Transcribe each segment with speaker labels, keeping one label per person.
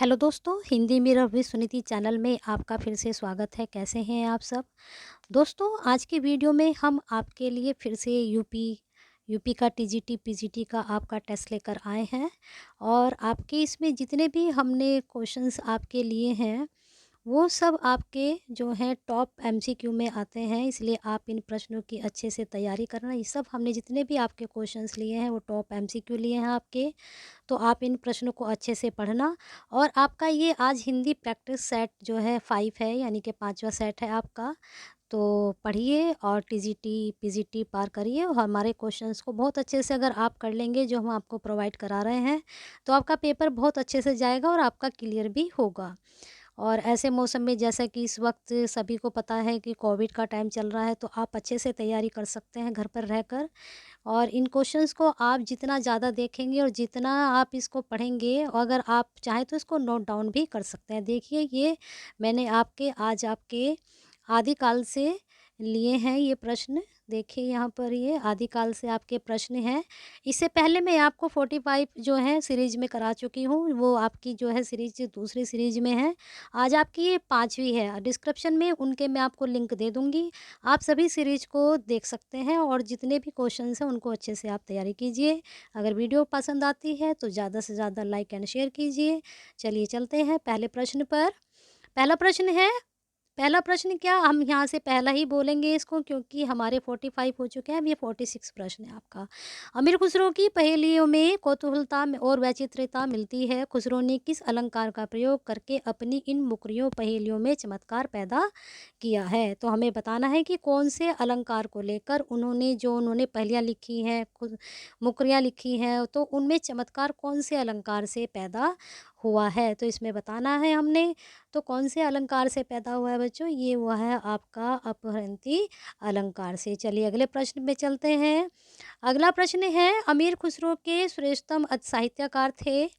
Speaker 1: Hello दोस्तों, Hindi mirror with Suniti channel में आपका फिर से स्वागत है। कैसे हैं आप सब? दोस्तों, आज की वीडियो में हम आपके लिए फिर से यूपी का टीजीटी, पीजीटी का आपका टेस्ट लेकर आए हैं और आपके इसमें जितने भी हमने क्वेश्चंस आपके लिए हैं, वो सब आपके जो हैं टॉप एमसीक्यू में आते हैं, इसलिए आप इन प्रश्नों की अच्छे से तैयारी करना। ये सब हमने जितने भी आपके क्वेश्चंस लिए हैं, वो टॉप एमसीक्यू लिए हैं आपके। तो आप इन प्रश्नों को अच्छे से पढ़ना और आपका ये आज हिंदी प्रैक्टिस सेट जो है 5 है, यानी कि 5वां सेट है आपका। तो पढ़िए और टीजीटी, पीजीटी पार करिए और हमारे क्वेश्चंस को बहुत अच्छे से अगर आप कर लेंगे जो हम आपको प्रोवाइड करा रहे हैं, तो आपका पेपर बहुत अच्छे से जाएगा और आपका क्लियर भी होगा। और ऐसे मौसम में जैसा कि इस वक्त सभी को पता है कि कोविड का टाइम चल रहा है, तो आप अच्छे से तैयारी कर सकते हैं घर पर रहकर। और इन क्वेश्चंस को आप जितना ज़्यादा देखेंगे और जितना आप इसको पढ़ेंगे और अगर आप चाहें तो इसको नोट डाउन भी कर सकते हैं। देखिए, ये मैंने आज आपके आदिकाल से लिए हैं ये प्रश्न। देखिए यहाँ पर ये आदिकाल से आपके प्रश्न हैं। इससे पहले मैं आपको 45 जो है सीरीज में करा चुकी हूँ, वो आपकी जो है सीरीज दूसरी सीरीज में है। आज आपकी ये 5वीं है। डिस्क्रिप्शन में उनके मैं आपको लिंक दे दूँगी। आप सभी सीरीज को देख सकते हैं और जितने भी क्वेश्चंस हैं उनको अच्छे से आप तैयारी कीजिए। अगर वीडियो पसंद आती है तो ज़्यादा से ज़्यादा लाइक एंड शेयर कीजिए। चलिए चलते हैं पहले प्रश्न पर। पहला प्रश्न है, पहला प्रश्न क्या हम यहाँ से पहला ही बोलेंगे इसको क्योंकि हमारे 45 हो चुके हैं, अब ये 46 प्रश्न है आपका। अमीर खुसरो की पहेलियों में कौतूहलता और वैचित्र्यता मिलती है। खुसरो ने किस अलंकार का प्रयोग करके अपनी इन मुकरियों पहेलियों में चमत्कार पैदा किया है? तो हमें बताना है कि कौन से अलंकार को लेकर उन्होंने पहेलियाँ लिखी हैं, खुद मुकरियाँ लिखी हैं, तो उनमें चमत्कार कौन से अलंकार से पैदा हुआ है? तो इसमें बताना है हमने। तो कौन से अलंकार से पैदा हुआ है बच्चों? ये हुआ है आपका अपहृति अलंकार से। चलिए अगले प्रश्न में चलते हैं। अगला प्रश्न है, अमीर खुसरो के श्रेष्ठतम साहित्यकार थे।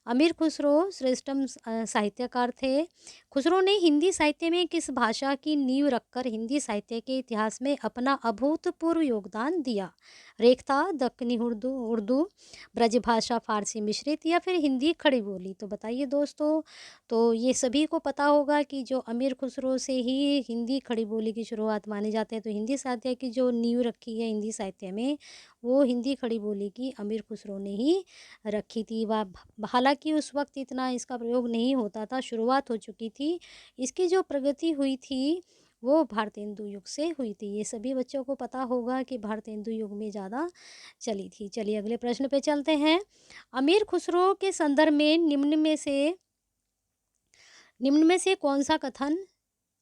Speaker 1: अमीर खुसरो श्रेष्ठतम साहित्यकार थे। खुसरो ने हिंदी साहित्य में किस भाषा की नींव रखकर हिंदी साहित्य के इतिहास में अपना अभूतपूर्व योगदान दिया? रेखता, दक्कनी उर्दू उर्दू ब्रजभाषा, फारसी मिश्रित या फिर हिंदी खड़ी बोली? तो बताइए दोस्तों। तो ये सभी को पता होगा कि जो अमीर खुसरो से ही हिंदी खड़ी बोली की शुरुआत मानी जाती है। तो हिंदी साहित्य की जो नींव रखी है हिंदी साहित्य में, वो हिंदी खड़ी बोली की अमीर खुसरो ने ही रखी थी। हालांकि उस वक्त इतना इसका प्रयोग नहीं होता था, शुरुआत हो चुकी थी। इसकी जो प्रगति हुई थी वो भारतेंदु युग से हुई थी। ये सभी बच्चों को पता होगा कि भारतेंदु युग में ज़्यादा चली थी। चलिए अगले प्रश्न पे चलते हैं। अमीर खुसरो के संदर्भ में निम्न में से कौन सा कथन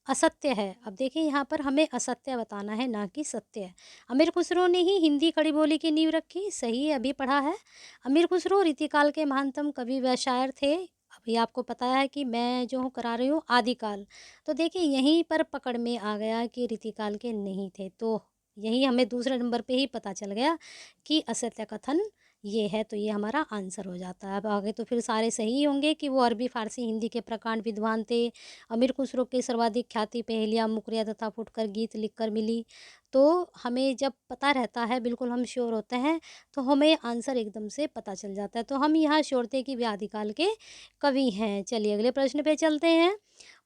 Speaker 1: असत्य है? अब देखिए यहाँ पर हमें असत्य बताना है, ना कि सत्य। अमीर खुसरो ने ही हिंदी खड़ी बोली की नींव रखी, सही अभी पढ़ा है। अमीर खुसरो रीतिकाल के महानतम कवि व शायर थे। अभी आपको पता है कि मैं जो हूँ करा रही हूँ आदिकाल। तो देखिए यहीं पर पकड़ में आ गया कि रीतिकाल के नहीं थे, तो यही हमें दूसरे नंबर पे ही पता चल गया कि असत्य कथन ये है, तो ये हमारा आंसर हो जाता है। अब आगे तो फिर सारे सही होंगे कि वो अरबी फारसी हिंदी के प्रकांड विद्वान थे। अमीर खुसरो की सर्वाधिक ख्याति पहेलियाँ, मुकरियाँ तथा फुटकर गीत लिखकर मिली। तो हमें जब पता रहता है, बिल्कुल हम श्योर होते हैं, तो हमें आंसर एकदम से पता चल जाता है। तो हम यहाँ श्योर थे कि वे आदिकाल के कवि हैं। चलिए अगले प्रश्न पे चलते हैं।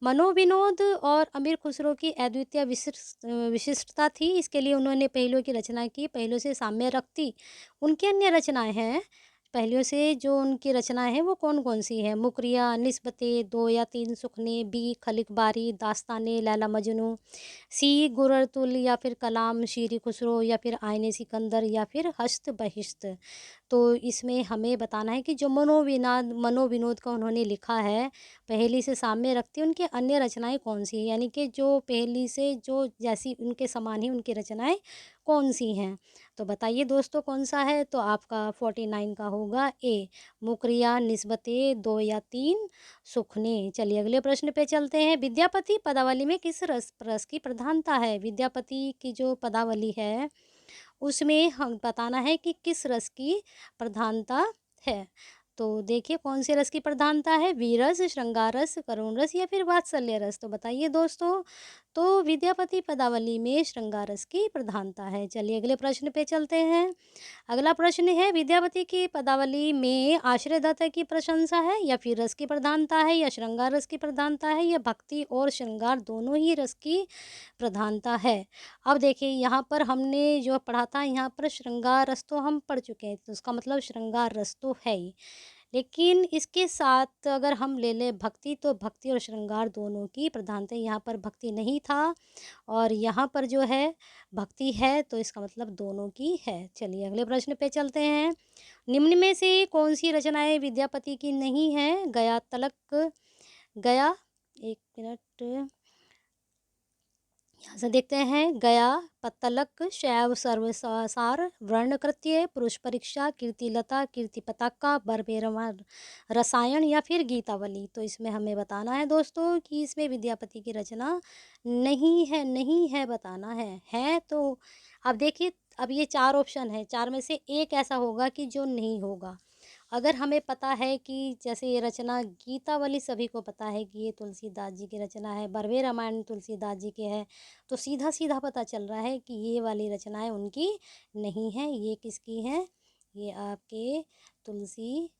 Speaker 1: मनोविनोद और अमीर खुसरो की अद्वितीय विशिष्टता थी। इसके लिए उन्होंने पहेलियों की रचना की, पहेलियों से साम्य रखती। उनकी अन्य रचनाएं हैं, पहेलियों से जो उनकी रचनाएं हैं वो कौन कौन सी हैं? मुकरिया, निस्बतें, 2 या 3 सुखने, बी खलिकबारी, दास्ताने लैला मजनू, सी गुररतुल या फिर कलाम शीरी खुसरो या फिर आइने सिकंदर या फिर हस्त बहिश्त? तो इसमें हमें बताना है कि जो मनोविनोद का उन्होंने लिखा है, पहेली से साम्य रखती है, उनकी अन्य रचनाएं कौन सी हैं? यानी कि जो पहेली से जो जैसी उनके समान ही उनकी रचनाएं कौन सी हैं? तो बताइए दोस्तों कौन सा है? तो आपका 49 का होगा ए, मुकरिया, निस्बतें, 2 या 3 सुखने। चलिए अगले प्रश्न पे चलते हैं। विद्यापति पदावली में किस रस की प्रधानता है? विद्यापति की जो पदावली है उसमें हम बताना है कि किस रस की प्रधानता है। तो देखिए कौन से रस की प्रधानता है, वीरस, श्रृंगार रस, करुण रस या फिर वात्सल्य रस। तो बताइए दोस्तों। तो विद्यापति पदावली में श्रृंगार रस की प्रधानता है। चलिए अगले प्रश्न पे चलते हैं। अगला प्रश्न है, विद्यापति की पदावली में आश्रयदाता की प्रशंसा है या फिर रस की प्रधानता है या श्रृंगार रस की प्रधानता है या भक्ति और श्रृंगार दोनों ही रस की प्रधानता है। अब देखिए यहाँ पर हमने जो पढ़ा था, यहाँ पर श्रृंगार रस तो हम पढ़ चुके हैं, तो उसका मतलब श्रृंगार रस तो है ही, लेकिन इसके साथ अगर हम ले लें भक्ति, तो भक्ति और श्रृंगार दोनों की प्रधानता। यहाँ पर भक्ति नहीं था और यहाँ पर जो है भक्ति है, तो इसका मतलब दोनों की है। चलिए अगले प्रश्न पे चलते हैं। निम्न में से कौन सी रचनाएं विद्यापति की नहीं है? गया तलक, गया, एक मिनट, यहाँ से देखते हैं। गया, पत्तलक, शैव सर्वसार, वर्णकृत्य, पुरुष परीक्षा, कीर्तिलता, कीर्ति पताका, बरबेरमा रसायन या फिर गीतावली। तो इसमें हमें बताना है दोस्तों कि इसमें विद्यापति की रचना नहीं है, नहीं है बताना है तो अब देखिए, अब ये 4 ऑप्शन है, 4 में से एक ऐसा होगा कि जो नहीं होगा। अगर हमें पता है कि जैसे ये रचना गीतावली सभी को पता है कि ये तुलसीदास जी की रचना है, बरवे रामायण तुलसीदास जी के है, तो सीधा सीधा पता चल रहा है कि ये वाली रचनाएं उनकी नहीं है। ये किसकी हैं? ये आपके तुलसी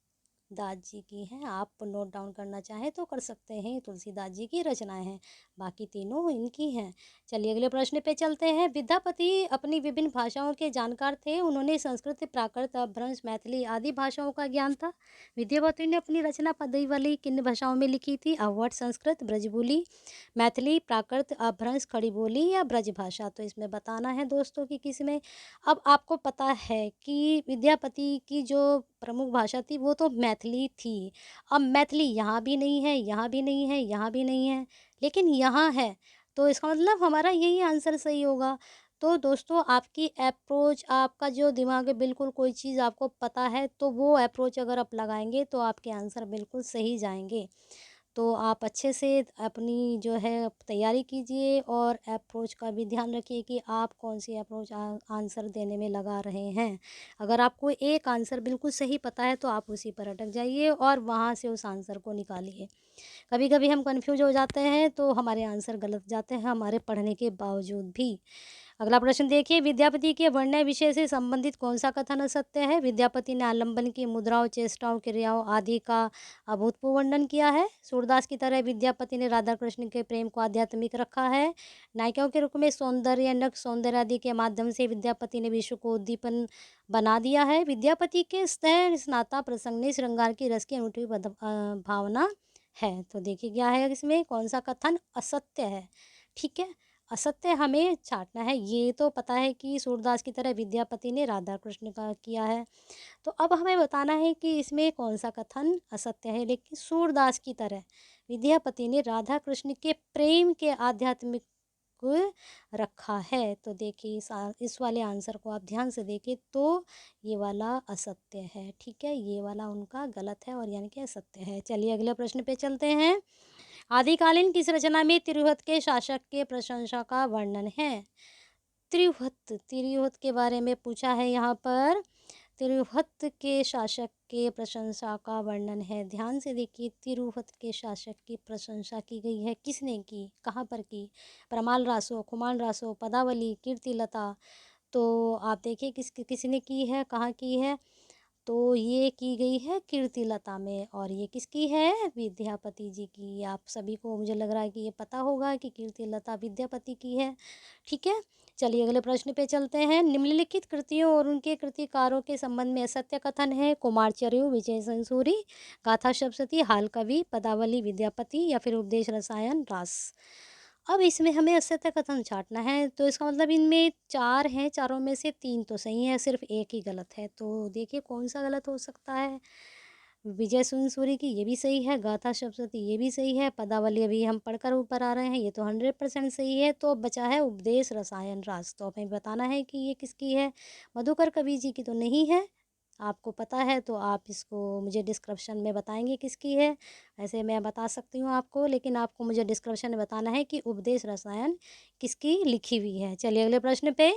Speaker 1: दास जी की हैं। आप नोट डाउन करना चाहें तो कर सकते हैं, तुलसीदास जी की रचनाएं हैं, बाकी तीनों इनकी हैं। चलिए अगले प्रश्न पे चलते हैं। विद्यापति अपनी विभिन्न भाषाओं के जानकार थे। उन्होंने संस्कृत, प्राकृत, अपभ्रंश, मैथिली आदि भाषाओं का ज्ञान था। विद्यापति ने अपनी रचना पदावली किन भाषाओं में लिखी थी? अवध, संस्कृत, ब्रजबोली, मैथिली, प्राकृत, अपभ्रंश, खड़ी बोली या ब्रज भाषा। तो इसमें बताना है दोस्तों कि किस में। अब आपको पता है कि विद्यापति की जो प्रमुख भाषा थी वो तो मैथिली थी। अब मैथिली यहाँ भी नहीं है, यहाँ भी नहीं है, यहाँ भी नहीं है, लेकिन यहाँ है, तो इसका मतलब हमारा यही आंसर सही होगा। तो दोस्तों आपकी अप्रोच, आपका जो दिमाग है, बिल्कुल कोई चीज़ आपको पता है तो वो अप्रोच अगर आप लगाएंगे तो आपके आंसर बिल्कुल सही जाएंगे। तो आप अच्छे से अपनी जो है तैयारी कीजिए और अप्रोच का भी ध्यान रखिए कि आप कौन सी अप्रोच आंसर देने में लगा रहे हैं। अगर आपको एक आंसर बिल्कुल सही पता है तो आप उसी पर अटक जाइए और वहाँ से उस आंसर को निकालिए। कभी कभी हम कंफ्यूज हो जाते हैं तो हमारे आंसर गलत जाते हैं हमारे पढ़ने के बावजूद भी। अगला प्रश्न देखिए, विद्यापति के वर्ण्य विषय से संबंधित कौन सा कथन असत्य है? विद्यापति ने आलंबन की मुद्राओं, चेष्टाओं, क्रियाओं आदि का अभूतपूर्व वर्णन किया है। सूरदास की तरह विद्यापति ने राधा कृष्ण के प्रेम को आध्यात्मिक रखा है। नायिकाओं के रूप में सौंदर्य, नग सौंदर्य आदि के माध्यम से विद्यापति ने विश्व को उद्दीपन बना दिया है। विद्यापति के स्नेह स्नाता प्रसंग ने श्रृंगार की रस की अनूठी भावना है। तो देखिए क्या है, इसमें कौन सा कथन असत्य है? ठीक है, असत्य हमें छांटना है। ये तो पता है कि सूरदास की तरह विद्यापति ने राधा कृष्ण का किया है, तो अब हमें बताना है कि इसमें कौन सा कथन असत्य है। लेकिन सूरदास की तरह विद्यापति ने राधा कृष्ण के प्रेम के आध्यात्मिक को रखा है। तो देखिए इस वाले आंसर को आप ध्यान से देखिए तो ये वाला असत्य है। ठीक है, ये वाला उनका गलत है और यानी कि असत्य है। चलिए अगले प्रश्न पे चलते हैं। आदिकालीन किस रचना में तिरुहत के शासक के प्रशंसा का वर्णन है? तिरुहत, तिरुहत के बारे में पूछा है यहाँ पर। तिरुहत के शासक के प्रशंसा का वर्णन है। ध्यान से देखिए, तिरुहत के शासक की प्रशंसा की गई है। किसने की? कहाँ पर की? परमाल रासो, खुमान रासो, पदावली, कीर्तिलता। तो आप देखिए किसने की है, कहाँ की है। तो ये की गई है कीर्तिलता में। और ये किसकी है? विद्यापति जी की। आप सभी को मुझे लग रहा है कि ये पता होगा कि कीर्तिलता विद्यापति की है। ठीक है, चलिए अगले प्रश्न पे चलते हैं। निम्नलिखित कृतियों और उनके कृतिकारों के संबंध में असत्य कथन है। कुमारचर्यु, विजय संसूरी, गाथा सप्तशती, हाल कवि, पदावली विद्यापति या फिर उपदेश रसायन रास। अब इसमें हमें असत्य कथन छांटना है, तो इसका मतलब इनमें 4 हैं, चारों में से 3 तो सही है, सिर्फ एक ही गलत है। तो देखिए कौन सा गलत हो सकता है। विजय सुनसूरी की ये भी सही है, गाथा सप्तशती ये भी सही है, पदावली अभी हम पढ़कर ऊपर आ रहे हैं, ये तो 100% सही है। तो अब बचा है उपदेश रसायन रास। तो हमें बताना है कि ये किसकी है। मधुकर कवि जी की तो नहीं है। आपको पता है तो आप इसको मुझे डिस्क्रिप्शन में बताएंगे किसकी है। ऐसे मैं बता सकती हूँ आपको, लेकिन आपको मुझे डिस्क्रिप्शन में बताना है कि उपदेश रसायन किसकी लिखी हुई है। चलिए अगले प्रश्न पे।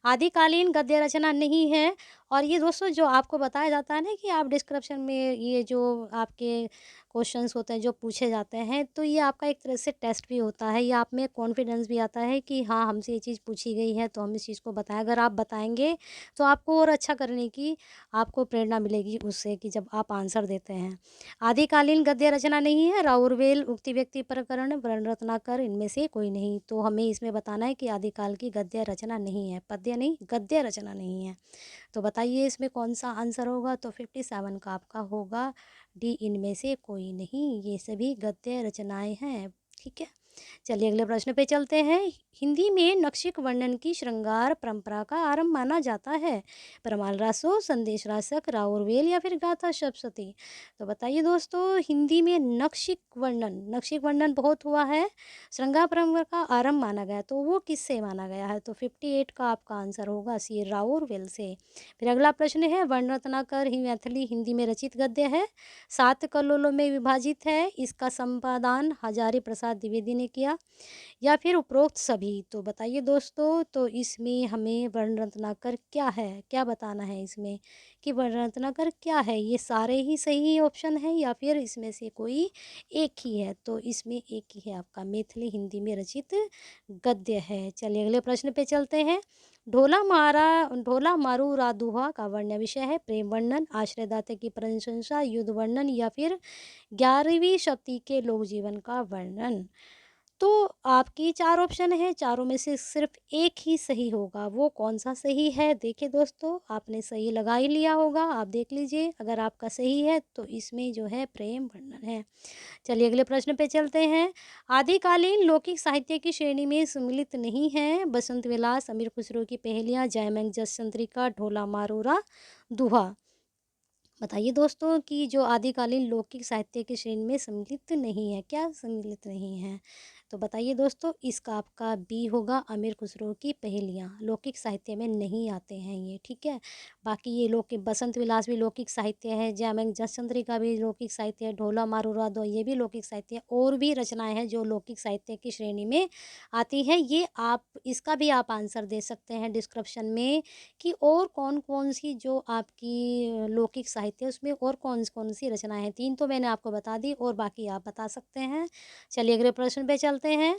Speaker 1: आदिकालीन गद्य रचना नहीं है और ये दोस्तों जो आपको बताया जाता है ना कि आप डिस्क्रिप्शन में ये जो आपके क्वेश्चंस होते हैं जो पूछे जाते हैं, तो ये आपका एक तरह से टेस्ट भी होता है, या आप में कॉन्फिडेंस भी आता है कि हाँ, हमसे ये चीज़ पूछी गई है तो हम इस चीज़ को बताएँ। अगर आप बताएँगे तो आपको और अच्छा करने की आपको प्रेरणा मिलेगी उससे, कि जब आप आंसर देते हैं। आदिकालीन गद्य रचना नहीं है, राउरवेल, उक्ति व्यक्ति प्रकरण, वर्ण रत्नाकर, इनमें से कोई नहीं। तो हमें इसमें बताना है कि आदिकाल की गद्य रचना नहीं है, पद्य नहीं, गद्य रचना नहीं है। तो बताइए इसमें कौन-सा आंसर होगा? तो 57 का आपका होगा डी, इनमें से कोई नहीं, ये सभी गद्य रचनाएँ हैं। ठीक है? चलिए अगले प्रश्न पे चलते हैं। हिंदी में नक्षिक वर्णन की श्रृंगार परंपरा का आरंभ माना जाता है। परमाल रासो, संदेश रासक, राउरवेल या फिर गाथा सप्तशती। तो बताइए दोस्तों, हिंदी में नक्षिक वर्णन बहुत हुआ है, श्रृंगार परंपरा का आरंभ माना गया, तो वो किससे माना गया है? तो 58 का आपका आंसर होगा सी, राउरवेल से। फिर अगला प्रश्न है, वर्ण रत्नाकर ही मैथिली हिंदी में रचित गद्य है, 7 कल्लोलों में विभाजित है, इसका संपादन हजारी प्रसाद द्विवेदी ने किया, या फिर उपरोक्त सभी। तो बताइए दोस्तों, तो इसमें हमें वर्ण रत्नाकर क्या है, क्या बताना है इसमें कि वर्ण रत्नाकर क्या है? ये सारे ही सही ऑप्शन हैं या फिर इसमें से कोई एक ही है? तो इसमें एक ही है आपका, मैथिली हिंदी में रचित गद्य है। चलिए अगले प्रश्न पे चलते हैं। ढोला मारू राधुहा का वर्ण विषय है, प्रेम वर्णन, आश्रयदाता की प्रशंसा, युद्ध वर्णन या फिर 11वीं शताब्दी के लोक जीवन का वर्णन। तो आपकी 4 ऑप्शन है, चारों में से सिर्फ एक ही सही होगा, वो कौन-सा सही है? देखिए दोस्तों, आपने सही लगा ही लिया होगा, आप देख लीजिए, अगर आपका सही है तो इसमें जो है प्रेम वर्णन है। चलिए अगले प्रश्न पे चलते हैं। आदिकालीन लौकिक साहित्य की श्रेणी में सम्मिलित नहीं है, बसंत विलास, अमीर खुसरो की पहेलियाँ, जयमंग जस चंद्रिका, ढोला मारूरा दुहा। बताइए दोस्तों कि जो आदिकालीन लौकिक साहित्य की श्रेणी में सम्मिलित नहीं है, क्या सम्मिलित नहीं है? तो बताइए दोस्तों, इसका आपका बी होगा, अमीर खुसरो की पहेलियाँ, लौकिक साहित्य में नहीं आते हैं ये, ठीक है? बाकी ये लौकिक, बसंत विलास भी लौकिक साहित्य है, जयमंग जसचंद्रिका भी लौकिक साहित्य है, ढोला मारूरा दो ये भी लौकिक साहित्य है, और भी रचनाएँ हैं जो लौकिक साहित्य की श्रेणी में आती हैं। ये आप इसका भी आप आंसर दे सकते हैं डिस्क्रिप्शन में कि और कौन-कौन सी जो आपकी लौकिक साहित्य है उसमें और कौन-कौन सी रचनाएँ हैं। 3 तो मैंने आपको बता दी और बाकी आप बता सकते हैं। चलिए अगले प्रश्न पे चलते हैं।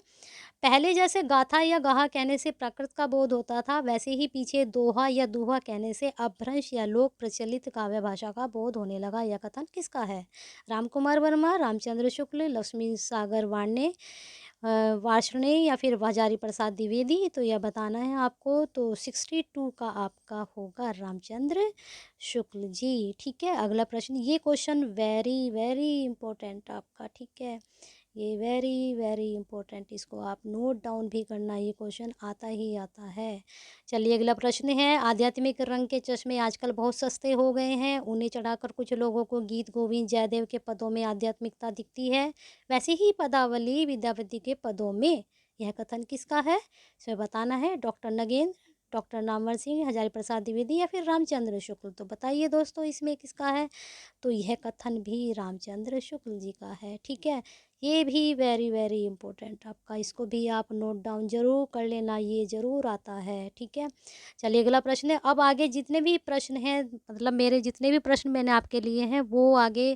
Speaker 1: पहले जैसे गाथा या गाहा कहने से प्राकृत का बोध होता था, वैसे ही पीछे दोहा या दुहा कहने से अपभ्रंश या लोक प्रचलित काव्य भाषा का बोध होने लगा। यह कथन किसका है? रामकुमार वर्मा, रामचंद्र शुक्ल, लक्ष्मी सागर वार्ष्णेय, वार्ष्णेय या फिर हजारी प्रसाद द्विवेदी। तो यह बताना है आपको। तो 62 का आपका होगा रामचंद्र शुक्ल जी। ठीक है, अगला प्रश्न, ये क्वेश्चन वेरी वेरी इंपॉर्टेंट आपका, ठीक है, ये वेरी वेरी इंपॉर्टेंट, इसको आप नोट डाउन भी करना, ये क्वेश्चन आता ही आता है। चलिए अगला प्रश्न है, आध्यात्मिक रंग के चश्मे आजकल बहुत सस्ते हो गए हैं, उन्हें चढ़ाकर कुछ लोगों को गीत गोविंद जयदेव के पदों में आध्यात्मिकता दिखती है, वैसे ही पदावली विद्यापति के पदों में। यह कथन किसका है? इसमें बताना है, डॉक्टर नगेंद्र, डॉक्टर नामवर सिंह, हजारी प्रसाद द्विवेदी या फिर रामचंद्र शुक्ल। तो बताइए दोस्तों इसमें किसका है? तो यह कथन भी रामचंद्र शुक्ल जी का है, ठीक है। ये भी वेरी वेरी इंपॉर्टेंट आपका, इसको भी आप नोट डाउन जरूर कर लेना, ये जरूर आता है, ठीक है। चलिए अगला प्रश्न है। अब आगे जितने भी प्रश्न हैं, मतलब मेरे जितने भी प्रश्न मैंने आपके लिए हैं, वो आगे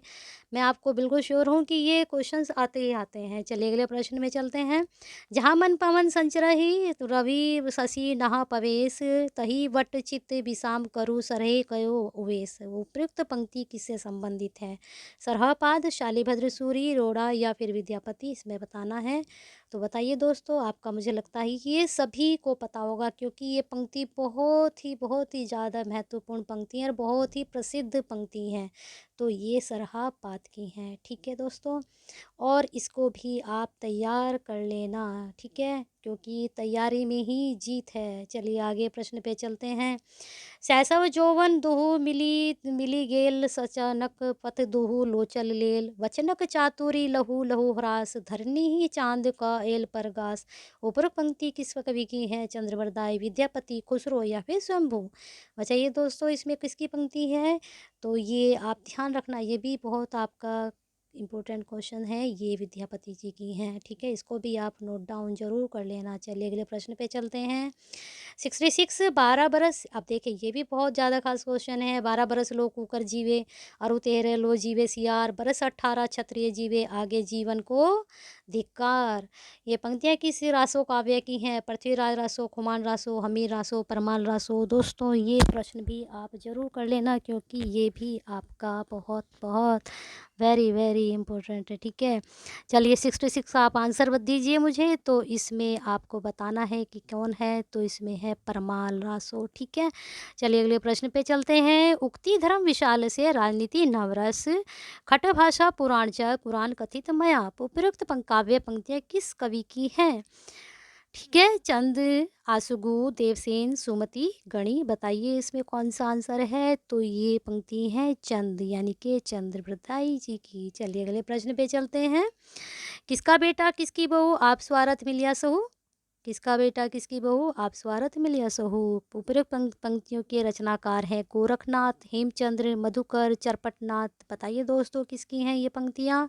Speaker 1: मैं आपको बिल्कुल श्योर हूँ कि ये क्वेश्चंस आते ही आते हैं। चलिए अगले प्रश्न में चलते हैं। जहाँ मन पवन संचरहि रवि शशि नहा पवेश, तही वट चित्त विषाम करु सरहे कयो उवेश। उपयुक्त पंक्ति किससे संबंधित है? सरहपाद, शालिभद्र सूरी, रोड़ा या फिर विद्यापति, इसमें बताना है। तो बताइए दोस्तों, आपका मुझे लगता है कि ये सभी को पता होगा, क्योंकि ये पंक्ति बहुत ही ज़्यादा महत्वपूर्ण पंक्ति है और बहुत ही प्रसिद्ध पंक्ति हैं। तो ये सरहपाद की हैं, ठीक है दोस्तों। और इसको भी आप तैयार कर लेना, ठीक है, क्योंकि तैयारी में ही जीत है। चलिए आगे प्रश्न पे चलते हैं। सैसव जोवन दुहु मिली मिली गेल, सचनक पथ दुहु लोचल लेल, वचनक चातुरी लहु लहु ह्रास, धरनी ही चांद का एल परगास। ऊपर पंक्ति किस कवि की है? चंद्रवरदाई, विद्यापति, खुसरो या फिर शंभु। बताइए दोस्तों इसमें किसकी पंक्ति है? तो ये आप ध्यान रखना, ये भी बहुत आपका इम्पोर्टेंट क्वेश्चन है, ये विद्यापति जी की हैं। ठीक है, इसको भी आप नोट डाउन जरूर कर लेना। चलिए अगले प्रश्न पे चलते हैं। 66 12 बरस। अब देखिए ये भी बहुत ज़्यादा खास क्वेश्चन है। 12 बरस लो कुकर जीवे, अरु 13 लो जीवे सियार, बरस 18 क्षत्रिय जीवे, आगे जीवन को धिक्कार। ये पंक्तियाँ किस रासो काव्य की हैं? पृथ्वीराज रासो, खुमान रासो, हमीर रासो, परमाल रासो। दोस्तों ये प्रश्न भी आप जरूर कर लेना, क्योंकि ये भी आपका बहुत बहुत वेरी वेरी इंपॉर्टेंट है। ठीक है, चलिए 66 आप आंसर बता दीजिए मुझे। तो इसमें आपको बताना है कि कौन है, तो इसमें है परमाल रासो। ठीक है, चलिए अगले प्रश्न पे चलते हैं। उक्ति धर्म विशाल से राजनीति नवरस, खट भाषा पुराण च पुराण कथित मया। उपयुक्त काव्य पंक्तियाँ किस कवि की हैं? ठीक है, चंद, आसुगु, देवसेन, सुमति, गणी। बताइए इसमें कौन सा आंसर है? तो ये पंक्ति है चंद, यानी कि चंद्रप्रदाई जी की। चलिए अगले प्रश्न पे चलते हैं। किसका बेटा किसकी बहू आप स्वार्थ मिलिया सहू? किसका बेटा किसकी बहू आप स्वार्थ मिलिया सहू। उपयुक्त पंक्तियों के रचनाकार हैं गोरखनाथ, हेमचंद्र, मधुकर, चरपटनाथ। बताइए दोस्तों किसकी हैं ये पंक्तियाँ?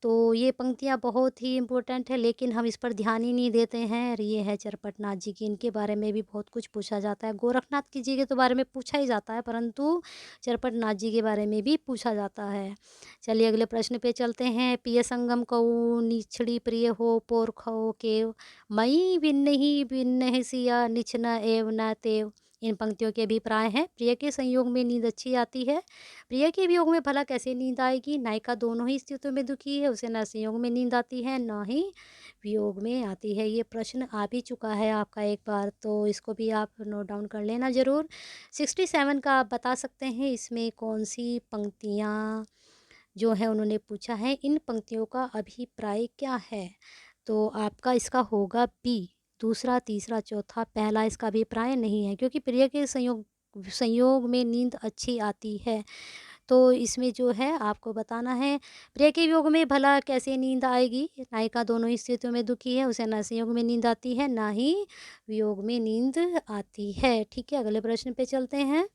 Speaker 1: तो ये पंक्तियाँ बहुत ही इम्पोर्टेंट है, लेकिन हम इस पर ध्यान ही नहीं देते हैं। और ये है चरपटनाथ जी की। इनके बारे में भी बहुत कुछ पूछा जाता है। गोरखनाथ की जी के तो बारे में पूछा ही जाता है, परंतु चरपटनाथ जी के बारे में भी पूछा जाता है। चलिए अगले प्रश्न पे चलते हैं। पिय संगम कऊ निछड़ी प्रिय हो पोर खो केव, मई भिन्न भिन्न सिया निछ न एव न तेव। इन पंक्तियों के अभिप्राय हैं। प्रिय के संयोग में नींद अच्छी आती है, प्रिय के वियोग में भला कैसे नींद आएगी। नायिका दोनों ही स्थितियों में दुखी है, उसे न संयोग में नींद आती है न ही वियोग में आती है। ये प्रश्न आ भी चुका है आपका एक बार, तो इसको भी आप नोट डाउन कर लेना ज़रूर। 67 का आप बता सकते हैं इसमें कौन सी पंक्तियाँ जो है उन्होंने पूछा है, इन पंक्तियों का अभिप्राय क्या है? तो आपका इसका होगा बी। दूसरा, तीसरा, चौथा, पहला इसका अभिप्राय नहीं है, क्योंकि प्रिय के संयोग संयोग में नींद अच्छी आती है। तो इसमें जो है आपको बताना है, प्रिय के वियोग में भला कैसे नींद आएगी। नायिका दोनों ही स्थितियों में दुखी है, उसे ना संयोग में नींद आती है ना ही वियोग में नींद आती है। ठीक है, अगले प्रश्न पे चलते हैं।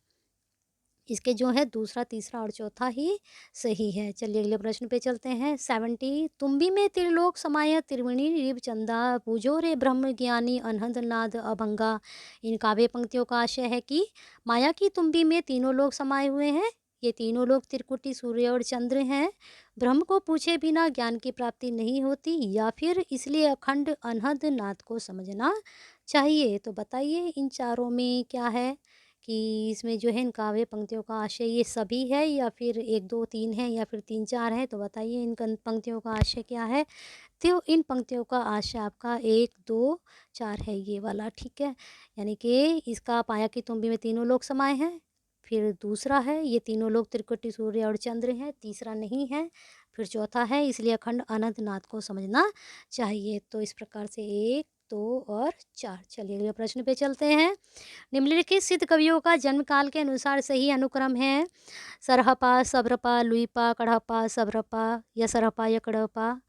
Speaker 1: इसके जो है दूसरा, तीसरा और चौथा ही सही है। चलिए अगले प्रश्न पे चलते हैं। 70 तुम्बी में त्रिलोक समाय त्रिवेणी रिव चंदा, पूजो रे ब्रह्म ज्ञानी अनहद नाद अभंगा। इन काव्य पंक्तियों का आशय है कि माया की तुम्बी में तीनों लोग समाये हुए हैं। ये तीनों लोग त्रिकुटी सूर्य और चंद्र हैं। ब्रह्म को पूछे बिना ज्ञान की प्राप्ति नहीं होती, या फिर इसलिए अखंड अनहद नाद को समझना चाहिए। तो बताइए इन चारों में क्या है कि इसमें जो है इन काव्य पंक्तियों का आशय ये सभी है, या फिर 1 2 3 है, या फिर 3 4 है। तो बताइए इन पंक्तियों का आशय क्या है? तो इन पंक्तियों का आशय आपका 1 2 4 है, ये वाला। ठीक है, यानी कि इसका पाया की तुम्बी में तीनों लोग समाये हैं। फिर दूसरा है ये तीनों लोग त्रिकुटी सूर्य और चंद्र हैं। तीसरा नहीं है। फिर चौथा है इसलिए अखंड अनंत नाद को समझना चाहिए। तो इस प्रकार से 1 2 और 4। चलिए अगले प्रश्न पे चलते हैं। निम्नलिखित सिद्ध कवियों का जन्म काल के अनुसार सही अनुक्रम है। सरहपा, सब्रपा, लुइपा, कढ़पा, सब्रपा, या सरहपा या कढ़पा।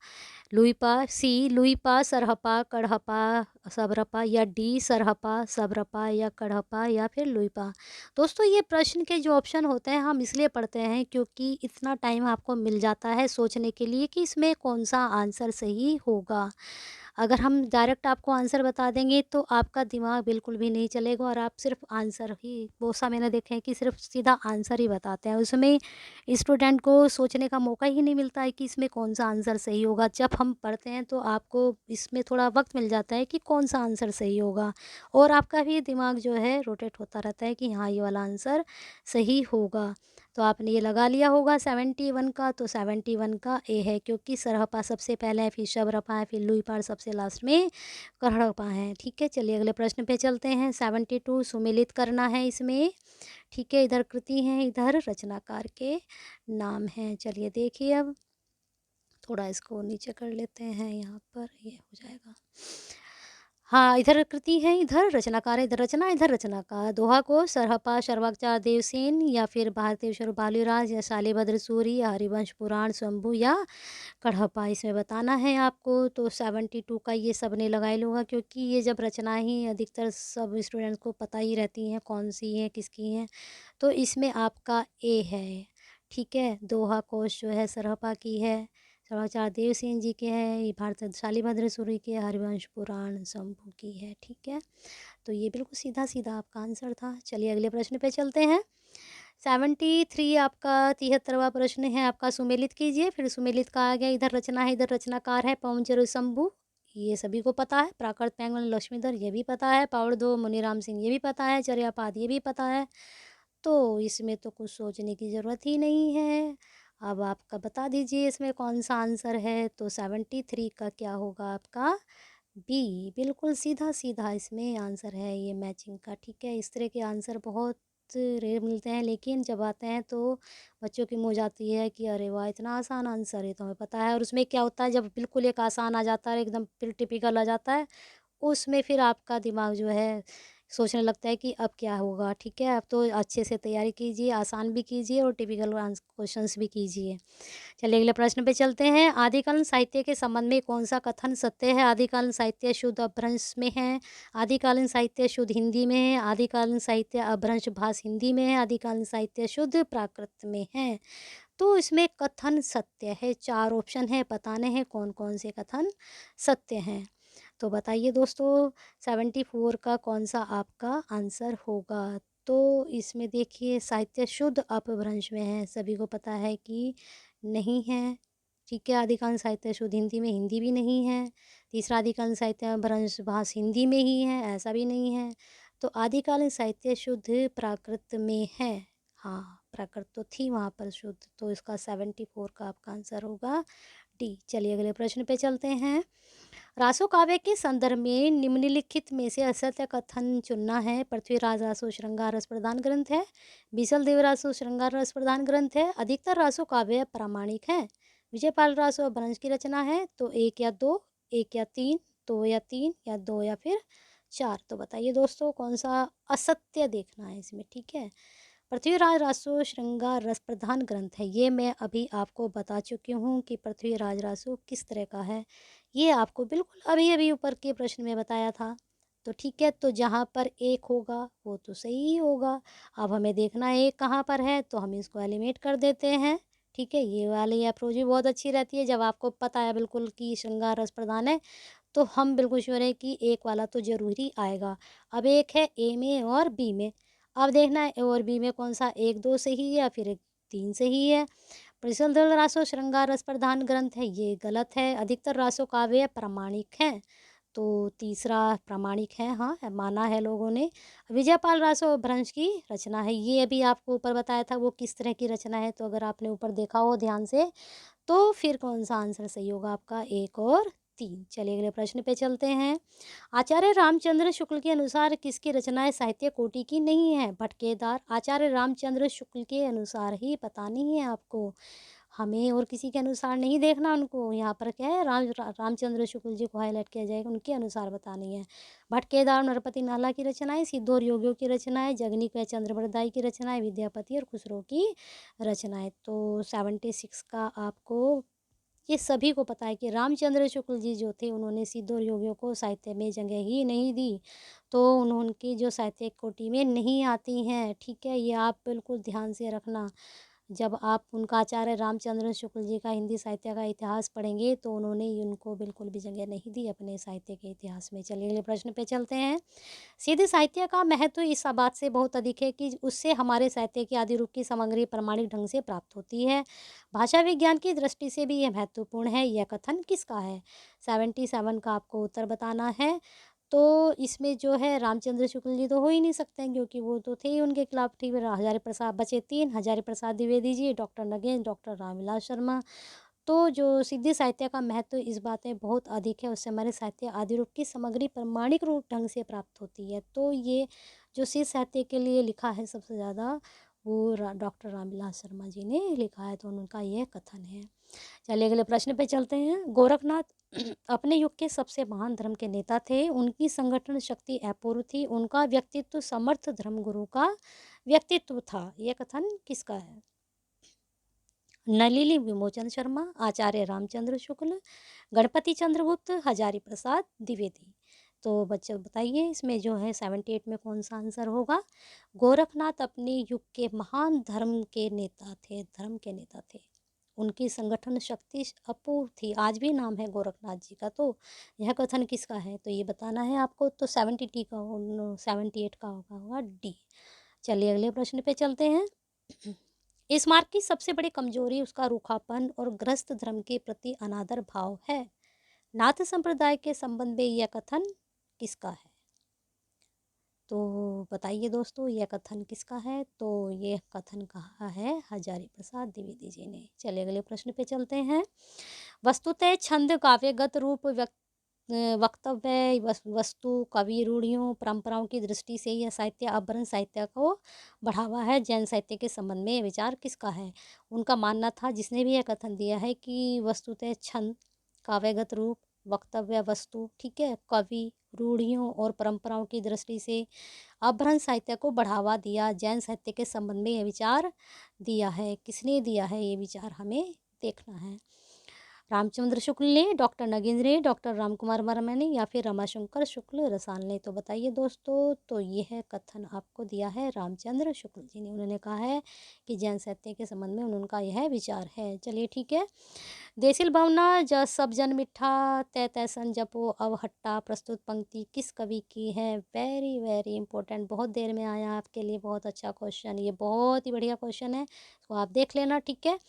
Speaker 1: लुइपा, सी लुइपा, सरहपा, कढ़पा, सब्रपा, या डी सरहपा, सब्रपा या कढ़पा, या फिर लुइपा। दोस्तों ये प्रश्न के जो ऑप्शन होते हैं हम इसलिए पढ़ते हैं क्योंकि इतना टाइम आपको मिल जाता है सोचने के लिए कि इसमें कौन सा आंसर सही होगा। अगर हम डायरेक्ट आपको आंसर बता देंगे तो आपका दिमाग बिल्कुल भी नहीं चलेगा, और आप सिर्फ आंसर ही, बहुत सा मैंने देखे हैं कि सिर्फ सीधा आंसर ही बताते हैं। उसमें स्टूडेंट को सोचने का मौका ही नहीं मिलता है कि इसमें कौन सा आंसर सही होगा। जब हम पढ़ते हैं तो आपको इसमें थोड़ा वक्त मिल जाता है कि कौन सा आंसर सही होगा, और आपका भी दिमाग जो है रोटेट होता रहता है कि हाँ ये वाला आंसर सही होगा। तो आपने ये लगा लिया होगा 71 का। तो 71 का ए है, क्योंकि सरहपा सबसे पहले है, फिर शबरपा है, फिर लुइपा, सबसे लास्ट में कढ़पा है। ठीक है, चलिए अगले प्रश्न पे चलते हैं। 72 सुमेलित करना है इसमें। ठीक है, इधर कृति हैं, इधर रचनाकार के नाम हैं। चलिए देखिए, अब थोड़ा इसको नीचे कर लेते हैं, यहाँ पर ये हो जाएगा। हाँ, इधर कृति है, इधर रचनाकार है, इधर रचना, इधर रचनाकार। दोहा को सरहपा, सर्वाचार देवसेन, या फिर भारतेश्वर बालीराज, या शालिभद्र सूरी, या हरिवंश पुराण शंभु, या कढ़पा इसमें बताना है आपको। तो 72 का ये सब ने लगाई लूँगा, क्योंकि ये जब रचना ही अधिकतर सब स्टूडेंट्स को पता ही रहती हैं कौन सी है किसकी है। तो इसमें आपका ए है। ठीक है। दोहा कोश जो है सरहपा की है। समाचार देवसेन जी के हैं। ये भारत शालिभद्र सूरी के हरिवंश पुराण शंभू की है। ठीक है, तो ये बिल्कुल सीधा-सीधा आपका आंसर था। चलिए अगले प्रश्न पे चलते हैं। 73 आपका 73वां प्रश्न है आपका, सुमेलित कीजिए। फिर सुमेलित का आ गया, इधर रचना है, इधर रचनाकार है, पवनचर शंभू, ये सभी को पता है। प्राकृत पैंगल लक्ष्मीधर, ये भी पता है। पावड़ दो मुनीराम सिंह, ये भी पता है। चर्यापाद, ये भी पता है। तो इसमें तो कुछ सोचने की ज़रूरत ही नहीं है। अब आपका बता दीजिए इसमें कौन-सा आंसर है, तो 73 का क्या होगा आपका? बी, बिल्कुल सीधा-सीधा इसमें आंसर है ये मैचिंग का। ठीक है, इस तरह के आंसर बहुत रेयर मिलते हैं, लेकिन जब आते हैं तो बच्चों की मौज आती है कि अरे वाह! इतना आसान आंसर, ये तो हमें पता है। और उसमें क्या होता है, जब बिल्कुल एक आसान आ जाता है, एकदम फिर टिपिकल आ जाता है, उसमें फिर आपका दिमाग जो है सोचने लगता है कि अब क्या होगा। ठीक है, अब तो अच्छे से तैयारी कीजिए, आसान भी कीजिए और टिपिकल क्वेश्चंस भी कीजिए। चलिए अगले प्रश्न पे चलते हैं। आदिकालीन साहित्य के संबंध में कौन-सा कथन सत्य है? आदिकालीन साहित्य शुद्ध अपभ्रंश में है, आदिकालीन साहित्य शुद्ध हिंदी में है, आदिकालीन साहित्य अपभ्रंश भाष हिंदी में है, आदिकालीन साहित्य शुद्ध प्राकृत में है। तो इसमें कथन सत्य है। 4 ऑप्शन है, बताने हैं कौन-कौन से कथन सत्य हैं। तो बताइए दोस्तों, 74 का कौन-सा आपका आंसर होगा? तो इसमें देखिए साहित्य शुद्ध अपभ्रंश में है, सभी को पता है कि नहीं है। ठीक है, अधिकांश साहित्य शुद्ध हिंदी में, हिंदी भी नहीं है। तीसरा, अधिकांश साहित्य अपभ्रंश भाष हिंदी में ही है, ऐसा भी नहीं है। तो आदिकालीन साहित्य शुद्ध प्राकृत में है। हाँ, प्राकृत तो थी वहाँ पर शुद्ध, तो इसका 74 का आपका आंसर होगा डी। चलिए अगले प्रश्न पे चलते हैं। रासो काव्य के संदर्भ में निम्नलिखित में से असत्य कथन चुनना है। पृथ्वीराज रासो श्रृंगार रस प्रधान ग्रंथ है, बीसल देव रासो श्रृंगार रस प्रधान ग्रंथ है, अधिकतर रासो काव्य प्रामाणिक है, विजयपाल रासो अपभ्रंश की रचना है। तो 1 या 2, 1 या 3, 2 या 3 या 2 या फिर 4। तो बताइए दोस्तों कौन सा असत्य देखना है इसमें। ठीक है, पृथ्वीराज रासो श्रृंगार रस प्रधान ग्रंथ है, ये मैं अभी आपको बता चुकी हूँ कि पृथ्वीराज रासो किस तरह का है। ये आपको बिल्कुल अभी-अभी ऊपर के प्रश्न में बताया था। तो ठीक है, तो जहाँ पर 1 होगा वो तो सही ही होगा। अब हमें देखना है 1 कहाँ पर है, तो हम इसको एलिमिनेट कर देते हैं। ठीक है, ये वाली अप्रोच भी बहुत अच्छी रहती है। जब आपको पता है बिल्कुल कि श्रृंगार रस प्रधान है, तो हम बिल्कुल श्योर है कि 1 वाला तो ज़रूर ही आएगा। अब 1 है ए में और बी में। अब देखना है ए और बी में कौन-सा 1, 2 सही है या फिर 3 सही है। परिशुद्ध रासो श्रृंगार रस प्रधान ग्रंथ है, ये गलत है। अधिकतर रासो काव्य प्रामाणिक हैं, तो तीसरा प्रामाणिक है, हाँ, माना है लोगों ने। विजयपाल रासो अपभ्रंश की रचना है, ये अभी आपको ऊपर बताया था वो किस तरह की रचना है। तो अगर आपने ऊपर देखा हो ध्यान से, तो फिर कौन-सा आंसर सही होगा आपका, 1 और 3। चलिए अगले प्रश्न पे चलते हैं। आचार्य रामचंद्र शुक्ल के अनुसार किसकी रचनाएँ साहित्य कोटि की नहीं है? भटकेदार। आचार्य रामचंद्र शुक्ल के अनुसार ही बतानी है आपको, हमें और किसी के अनुसार नहीं देखना उनको। यहाँ पर क्या है, रामचंद्र शुक्ल जी को हाईलाइट किया जाएगा, उनके अनुसार बतानी है। भटकेदार नरपति नाला की रचनाएँ, सिद्धोर योगियों की रचनाएँ, जगनीक व चंद्रवरदाई की रचनाएँ, विद्यापति और खुसरो की रचनाएँ। तो 76 का आपको, ये सभी को पता है कि रामचंद्र शुक्ल जी जो थे, उन्होंने सिद्धों और योगियों को साहित्य में जगह ही नहीं दी, तो उनकी जो साहित्य कोटि में नहीं आती हैं। ठीक है, ये आप बिल्कुल ध्यान से रखना। जब आप उनका आचार्य रामचंद्र शुक्ल जी का हिंदी साहित्य का इतिहास पढ़ेंगे, तो उन्होंने उनको बिल्कुल भी जगह नहीं दी अपने साहित्य के इतिहास में। चलिए अगले प्रश्न पे चलते हैं। सीधे साहित्य का महत्व इस बात से बहुत अधिक है कि उससे हमारे साहित्य की आदि रूप की सामग्री प्रमाणिक ढंग से प्राप्त होती है। भाषा विज्ञान की दृष्टि से भी यह महत्वपूर्ण है। यह कथन किसका है? 77 का आपको उत्तर बताना है। तो इसमें जो है रामचंद्र शुक्ल जी तो हो ही नहीं सकते हैं, क्योंकि वो तो थे ही उनके खिलाफ। ठीक है, हजारी प्रसाद बचे 3, हजारी प्रसाद द्विवेदी जी, डॉक्टर नगेश, डॉक्टर रामविलास शर्मा। तो जो सिद्धि साहित्य का महत्व इस बात में बहुत अधिक है, उससे हमारे साहित्य आदि रूप की सामग्री प्रमाणिक रूप ढंग से प्राप्त होती है। तो ये जो सिद्ध साहित्य के लिए लिखा है सबसे ज़्यादा, वो डॉक्टर रामविलास शर्मा जी ने लिखा है, तो उनका यह कथन है। चलिए अगले प्रश्न पे चलते हैं। गोरखनाथ अपने युग के सबसे महान धर्म के नेता थे, उनकी संगठन शक्ति अपूर्व थी, उनका व्यक्तित्व समर्थ धर्मगुरु का व्यक्तित्व था। यह कथन किसका है? नलिनी विमोचन शर्मा, आचार्य रामचंद्र शुक्ल, गणपति चंद्रगुप्त, हजारी प्रसाद द्विवेदी। तो बच्चे बताइए इसमें जो है 78 में कौन सा आंसर होगा। गोरखनाथ अपने युग के महान धर्म के नेता थे। उनकी संगठन शक्ति अपूर्व थी। आज भी नाम है गोरखनाथ जी का। तो यह कथन किसका है, तो ये बताना है आपको। तो 78 का 78 का होगा डी। चलिए अगले प्रश्न पे चलते हैं। इस मार्ग की सबसे बड़ी कमजोरी उसका रूखापन और ग्रस्त धर्म के प्रति अनादर भाव है। नाथ संप्रदाय के संबंध में यह कथन किसका है। तो बताइए दोस्तों यह कथन किसका है। तो यह कथन कहा है हजारी प्रसाद द्विवेदी जी ने। चलिए अगले प्रश्न पे चलते हैं। वस्तुतः छंद काव्यगत रूप वक्तव्य वस्तु कवि रूढ़ियों परंपराओं की दृष्टि से यह साहित्य अपभ्रंश साहित्य को बढ़ावा है। जैन साहित्य के संबंध में विचार किसका है। उनका मानना था, जिसने भी यह कथन दिया है, कि वस्तुतः छंद काव्यगत रूप वक्तव्य वस्तु, ठीक है, कवि रूढ़ियों और परंपराओं की दृष्टि से अपभ्रंश साहित्य को बढ़ावा दिया। जैन साहित्य के संबंध में यह विचार दिया है। किसने दिया है ये विचार, हमें देखना है। रामचंद्र शुक्ल ने, डॉक्टर नगेंद्र ने, डॉक्टर रामकुमार वर्मा ने, या फिर रमाशंकर शुक्ल रसाल ने। तो बताइए दोस्तों। तो यह कथन आपको दिया है रामचंद्र शुक्ल जी ने। उन्होंने कहा है कि जैन साहित्य के संबंध में उनका यह विचार है। चलिए ठीक है। देसिल भावना सब जन मिठा तय तैसन जपो अवहट्टा प्रस्तुत पंक्ति किस कवि की है। वेरी वेरी इंपॉर्टेंट, बहुत देर में आया आपके लिए, बहुत अच्छा क्वेश्चन, ये बहुत ही बढ़िया क्वेश्चन है, तो आप देख लेना, ठीक है।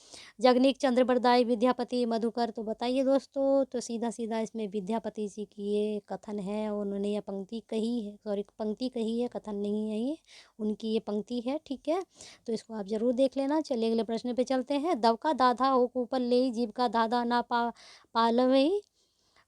Speaker 1: जगनीक चंद्र बरदाई विद्यापति मधुकर। तो बताइए दोस्तों। तो सीधा सीधा इसमें विद्यापति जी की ये कथन है, उन्होंने यह पंक्ति कही है, सॉरी पंक्ति कही है, कथन नहीं है ये, उनकी ये पंक्ति है, ठीक है। तो इसको आप जरूर देख लेना। चलिए अगले प्रश्न पे चलते हैं। दव का दाधा हो ऊपर ले जीव का दादा ना पालवई।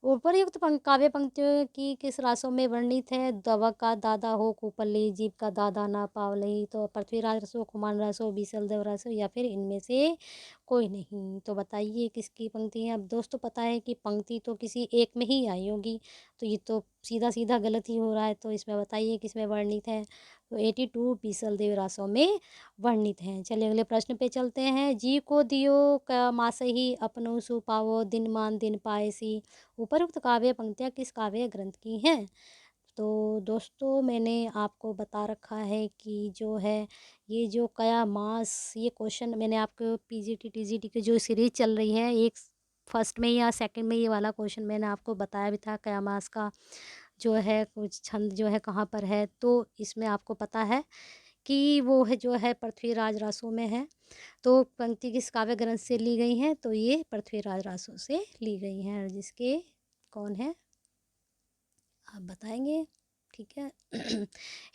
Speaker 1: उपर्युक्त काव्य पंक्तियों की किस रासों में वर्णित है। दव का दादा हो कूपली जीव का दादा ना पावलई। तो पृथ्वीराज रसो कुमान रसो बीसल देव रसो, या फिर इनमें से कोई नहीं। तो बताइए किसकी पंक्ति है। अब दोस्तों पता है कि पंक्ति तो किसी एक में ही आई होगी, तो ये तो सीधा सीधा गलत ही हो रहा है। तो इसमें बताइए किसमें वर्णित है। तो 82 बीसल देव रासों में वर्णित हैं। चलिए अगले प्रश्न पे चलते हैं। जी को दियो क मासही अपनो सु पावो दिन मान दिन पाएसी। उपरोक्त काव्य पंक्तियाँ किस काव्य ग्रंथ की हैं। तो दोस्तों मैंने आपको बता रखा है कि जो है ये जो कया मास, ये क्वेश्चन मैंने आपको पीजीटी टीजीटी की जो सीरीज चल रही है, एक फर्स्ट में या सेकंड में ये वाला क्वेश्चन मैंने आपको बताया भी था, कया मास का जो है कुछ छंद जो है कहाँ पर है। तो इसमें आपको पता है कि वो है जो है पृथ्वीराज रासों में है। तो पंक्ति किस काव्य ग्रंथ से ली गई हैं, तो ये पृथ्वीराज रासों से ली गई हैं, जिसके कौन है आप बताएंगे, ठीक है।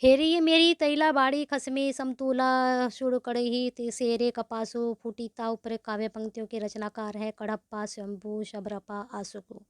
Speaker 1: हेरी ये मेरी तैला बाड़ी खसमे समतूला शुड़ कड़ही सेरे कपासो फूटीता ऊपर काव्य पंक्तियों के रचनाकार है कड़प्पा शंभू शबरपा आसुकु।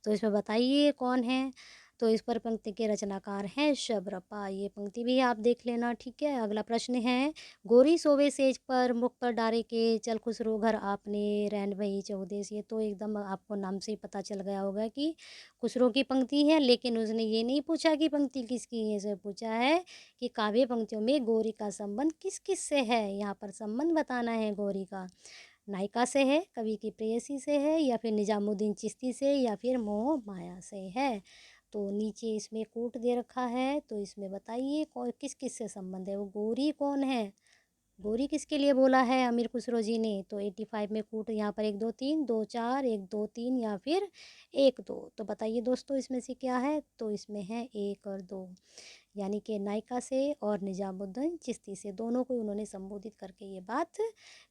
Speaker 1: तो इसमें बताइए कौन है। तो इस पर पंक्ति के रचनाकार हैं शबरपा। ये पंक्ति भी आप देख लेना, ठीक है। अगला प्रश्न है। गोरी सोवे सेज पर मुख पर डारे के चल खुसरो घर आपने रैन भई चौदेस। ये तो एकदम आपको नाम से ही पता चल गया होगा कि खुसरो की पंक्ति है, लेकिन उसने ये नहीं पूछा कि पंक्ति किसकी है, इसे पूछा है कि काव्य पंक्तियों में गौरी का संबंध किस किस से है। यहाँ पर संबंध बताना है गौरी का। नायिका से है, कवि की प्रेयसी से है, या फिर निजामुद्दीन चिश्ती से, या फिर मोह माया से है। तो नीचे इसमें कोट दे रखा है, तो इसमें बताइए कौन किस किस से संबंध है। वो गौरी कौन है, गौरी किसके लिए बोला है अमीर खुसरो जी ने। तो 85 में कूट यहाँ पर 1 2 3 2 4 1 2 3 या फिर 1 2। तो बताइए दोस्तों इसमें से क्या है। तो इसमें है 1 और 2, यानी कि नायिका से और निजामुद्दीन चिश्ती से, दोनों को उन्होंने संबोधित करके ये बात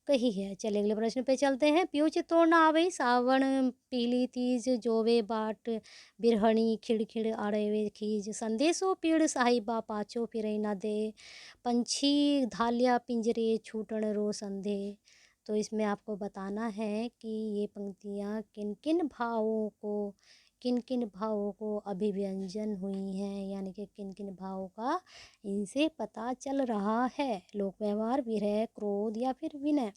Speaker 1: कही है। चलिए अगले प्रश्न पे चलते हैं। पियो चित्तौड़ ना आवे सावन पीली तीज जोवे बाट बिरहणी खिड़खिड़ आड़े खीज संदेशो पीड़ साहिबा पाछो फिरे ना दे पंछी धालिया पिंजरे छूटण रो संधे। तो इसमें आपको बताना है कि ये पंक्तियाँ किन किन भावों को अभिव्यंजन हुई हैं, यानी कि किन किन भावों का इनसे पता चल रहा है। लोक व्यवहार, विरह, क्रोध या फिर विनय।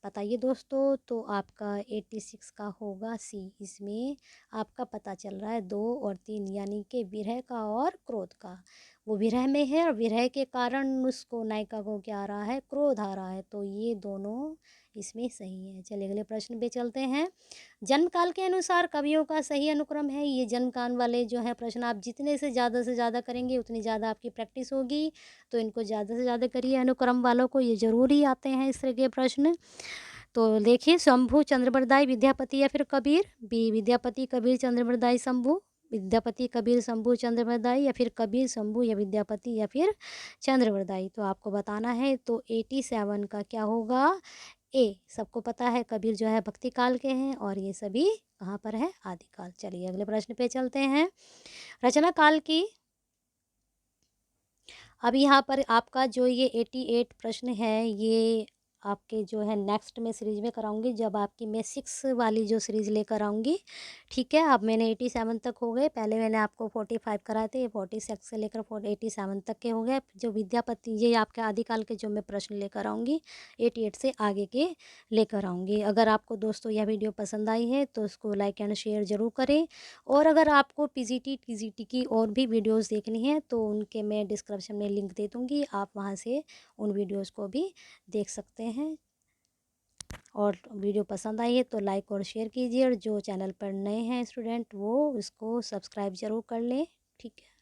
Speaker 1: बताइए दोस्तों। तो आपका 86 का होगा सी। इसमें आपका पता चल रहा है 2 और 3, यानी कि विरह का और क्रोध का। वो विरह में है और विरह के कारण उसको नायिका को क्या आ रहा है, क्रोध आ रहा है। तो ये दोनों इसमें सही है। चलिए अगले प्रश्न पे चलते हैं। जन्मकाल के अनुसार कवियों का सही अनुक्रम है। ये जन्मकाल वाले जो है प्रश्न आप जितने से ज़्यादा करेंगे उतनी ज़्यादा आपकी प्रैक्टिस होगी, तो इनको ज़्यादा से ज़्यादा करिए। अनुक्रम वालों को ये ज़रूरी आते हैं इस तरह के प्रश्न। तो देखिए, शंभु चंद्रबरदाई विद्यापति या फिर कबीर। बी विद्यापति कबीर चंद्रबरदाई शंभु, विद्यापति कबीर शंभु चंद्रबरदाई, या फिर कबीर शंभु या विद्यापति या फिर चंद्रबरदाई। तो आपको बताना है। तो 87 का क्या होगा? ए। सबको पता है कबीर जो है भक्ति काल के हैं और ये सभी कहाँ पर है? आदिकाल। चलिए अगले प्रश्न पे चलते हैं। रचना काल की, अब यहाँ पर आपका जो ये 88 प्रश्न है ये आपके जो है नेक्स्ट में सीरीज में कराऊंगी, जब आपकी मैं 6 वाली जो सीरीज लेकर आऊँगी। ठीक है, अब मैंने 87 तक हो गए। पहले मैंने आपको 45 कराए थे, ये 46 से लेकर 87 तक के हो गए। जो विद्यापति, ये आपके आदिकाल के जो मैं प्रश्न लेकर आऊँगी 88 से आगे के लेकर आऊँगी। अगर आपको दोस्तों यह वीडियो पसंद आई है तो उसको लाइक एंड शेयर ज़रूर करें। और अगर आपको पीजीटी टीजीटी की और भी वीडियोस देखनी है तो उनके मैं डिस्क्रिप्शन में लिंक दे दूँगी, आप वहाँ से उन वीडियोस को भी देख सकते हैं। और वीडियो पसंद आई है तो लाइक और शेयर कीजिए, और जो चैनल पर नए हैं स्टूडेंट वो इसको सब्सक्राइब ज़रूर कर लें। ठीक है।